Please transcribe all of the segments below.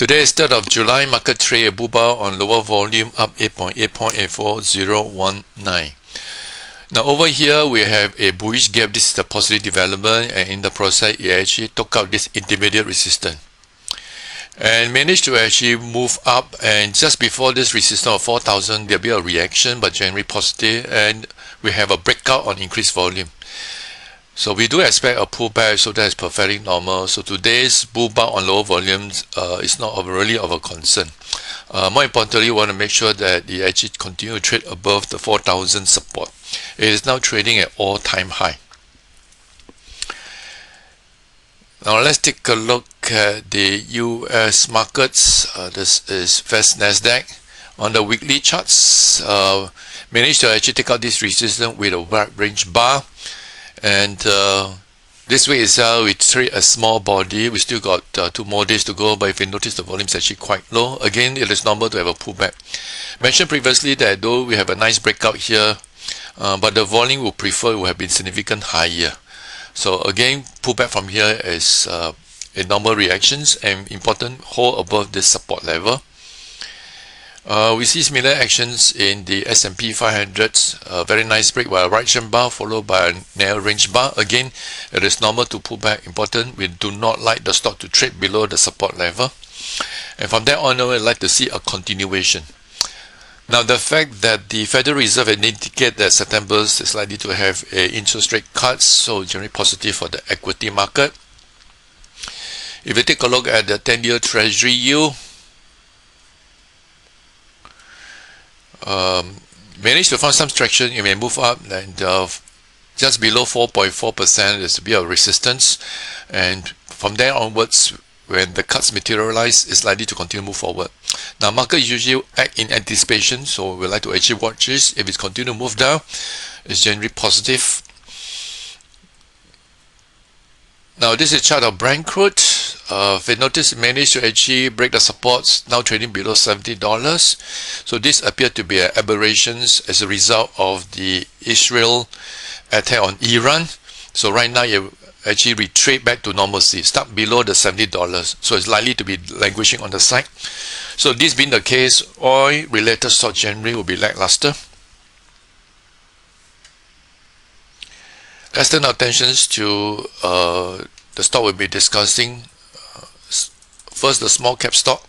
Today is 3rd of July, market trade a bull bar on lower volume up 8.8.84019. Now over here we have a bullish gap. This is the positive development, and in the process it actually took out this intermediate resistance and managed to actually move up, and just before this resistance of 4,000 there'll be a reaction but generally positive, and we have a breakout on increased volume. So we do expect a pullback, so that is perfectly normal. So today's bull bar on lower volumes is not really of a concern. More importantly, you want to make sure that it actually continue to trade above the 4,000 support. It is now trading at all-time high. Now let's take a look at the US markets. This is first Nasdaq. On the weekly charts, managed to actually take out this resistance with a wide range bar. And this week itself we trade a small body. We still got 2 more days to go, but if you notice the volume is actually quite low. Again, it is normal to have a pullback. Mentioned previously that though we have a nice breakout here, but the volume will have been significantly higher. So again, pullback from here is a normal reactions, and important, hold above this support level. We see similar actions in the S&P 500, very nice break by a right hand bar followed by a narrow range bar. Again, it is normal to pull back. Important, we do not like the stock to trade below the support level, and from there on we'd like to see a continuation. Now the fact that the Federal Reserve had indicated that September is likely to have a interest rate cuts, so generally positive for the equity market. If you take a look at the 10-year Treasury yield, managed to find some traction. You may move up, and just below 4.4% there's a bit of resistance, and from there onwards, when the cuts materialize, it's likely to continue to move forward. Now market usually act in anticipation, so we like to actually watch this. If it continue to move down, it's generally positive. Now this is a chart of Brent crude. If you notice, it managed to actually break the supports, now trading below $70. So this appeared to be an aberration as a result of the Israel attack on Iran. So right now you actually retreat back to normalcy, stuck below the $70. So it's likely to be languishing on the side. So this being the case, oil related stock generally will be lackluster. Let's turn our attentions to the stock we'll be discussing. First, the small cap stock.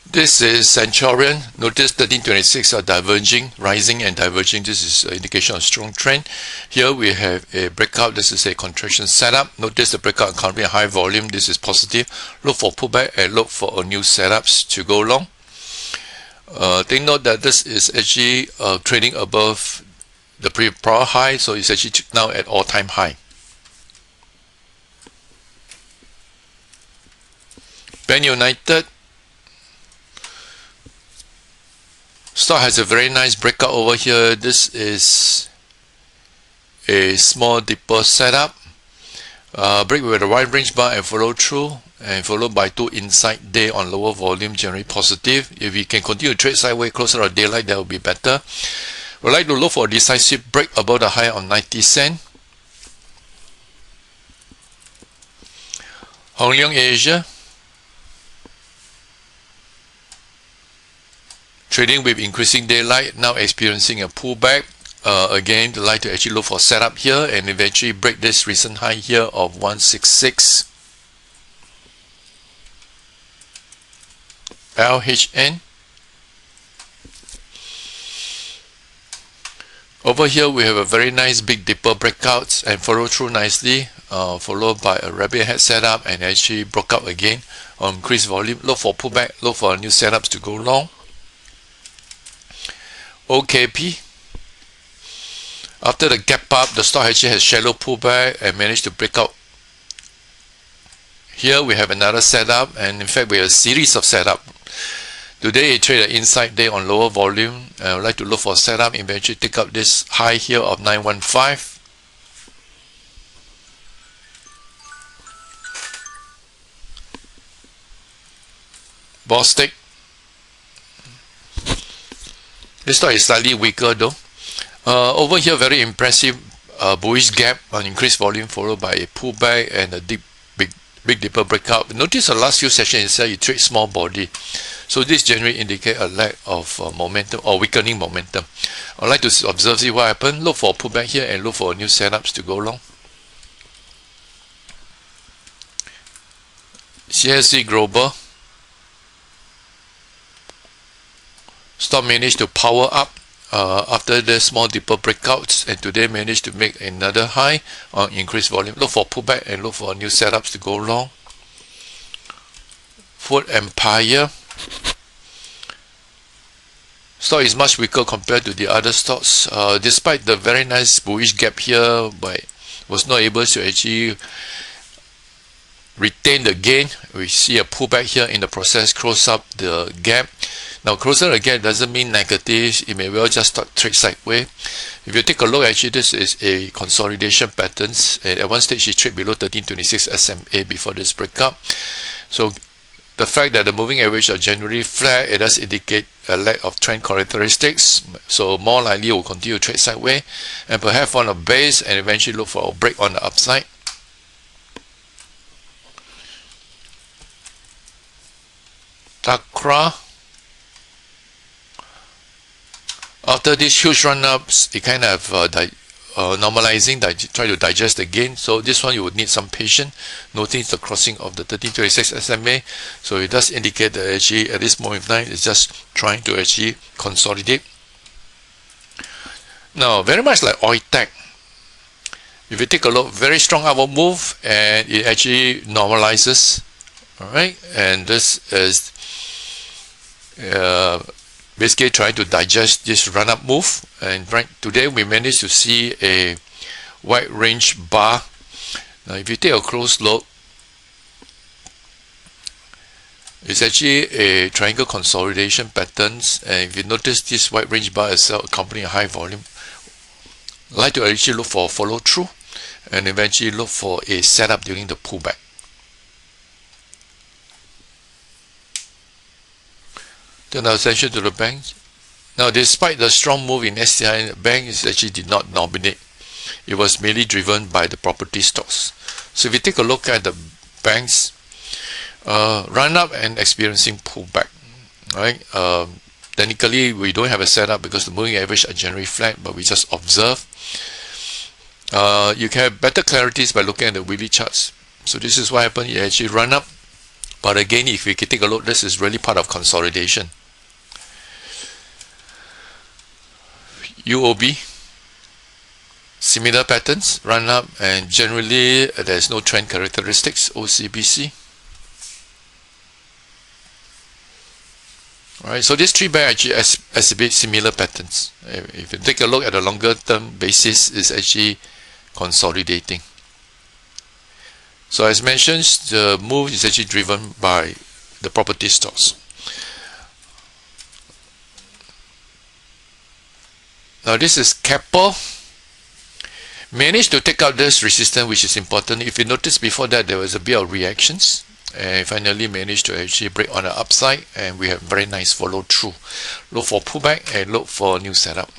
This is Centurion. Notice 1326 are diverging, rising and diverging. This is an indication of strong trend. Here we have a breakout. This is a contraction setup. Notice the breakout currently high volume. This is positive. Look for pullback and look for a new setups to go long. Take note that this is actually trading above the prior high, so it's actually now at all-time high. Ben United stock has a very nice breakout over here. This is a small dipper setup, break with a wide range bar and follow through, and followed by 2 inside day on lower volume, generally positive. If we can continue to trade sideways closer to daylight, that would be better. We'd like to look for a decisive break above the high of 90 cents. Hong Leong Asia, trading with increasing daylight, now experiencing a pullback. Again, we'd like to actually look for setup here and eventually break this recent high here of 166. LHN. Over here we have a very nice big dipper breakouts and follow through nicely, followed by a rabbit head setup and actually broke up again on increased volume. Look for pullback, look for new setups to go long. OKP. After the gap up, the stock actually has shallow pullback and managed to break out. Here we have another setup, and in fact we have a series of setup. Today it traded inside day on lower volume. I would like to look for a setup, eventually take up this high here of 915. Bostic. This stock is slightly weaker though. Over here, very impressive a bullish gap on increased volume followed by a pullback and a big dipper breakout. Notice the last few sessions itself you trade small body, so this generally indicate a lack of momentum or weakening momentum. I'd like to observe, see what happened. Look for a pullback here and look for new setups to go long. CSC Global stock managed to power up after the small dipper breakouts, and today managed to make another high on increased volume. Look for pullback and look for new setups to go long. Food Empire stock is much weaker compared to the other stocks. Despite the very nice bullish gap here, but was not able to actually retain the gain. We see a pullback here in the process, close up the gap. Now closer the gap doesn't mean negative, it may well just start trade sideways. If you take a look, actually this is a consolidation patterns, and at one stage it trade below 1326 SMA before this breakup. So the fact that the moving average are generally flat, it does indicate a lack of trend characteristics, so more likely it will continue to trade sideways and perhaps on a base and eventually look for a break on the upside. Takra, after these huge run-ups, it kind of normalizing, try to digest the gain. So this one you would need some patience. Notice the crossing of the 1326 SMA. So it does indicate that actually at this moment in time it's just trying to actually consolidate. Now very much like oil tech, if you take a look, very strong upward move and it actually normalizes. Alright, and this is basically trying to digest this run-up move, and right today we managed to see a wide range bar. Now if you take a close look, it's actually a triangle consolidation patterns, and if you notice this wide range bar itself accompanying a high volume, I like to actually look for follow through and eventually look for a setup during the pullback. Turn our attention to the banks. Now, despite the strong move in STI, the bank actually did not dominate. It was mainly driven by the property stocks. So if you take a look at the banks, run up and experiencing pullback, right? Technically, we don't have a setup because the moving average are generally flat, but we just observe. You can have better clarities by looking at the weekly charts. So this is what happened. It actually run up, but again, if we can take a look, this is really part of consolidation. UOB, similar patterns, run up, and generally there's no trend characteristics. OCBC. Alright, so these three banks actually exhibit similar patterns. If you take a look at the longer term basis, it's actually consolidating. So as mentioned, the move is actually driven by the property stocks. Now this is Keppel. Managed to take out this resistance, which is important. If you notice before that there was a bit of reactions, and finally managed to actually break on the upside, and we have very nice follow through. Look for pullback and look for new setup.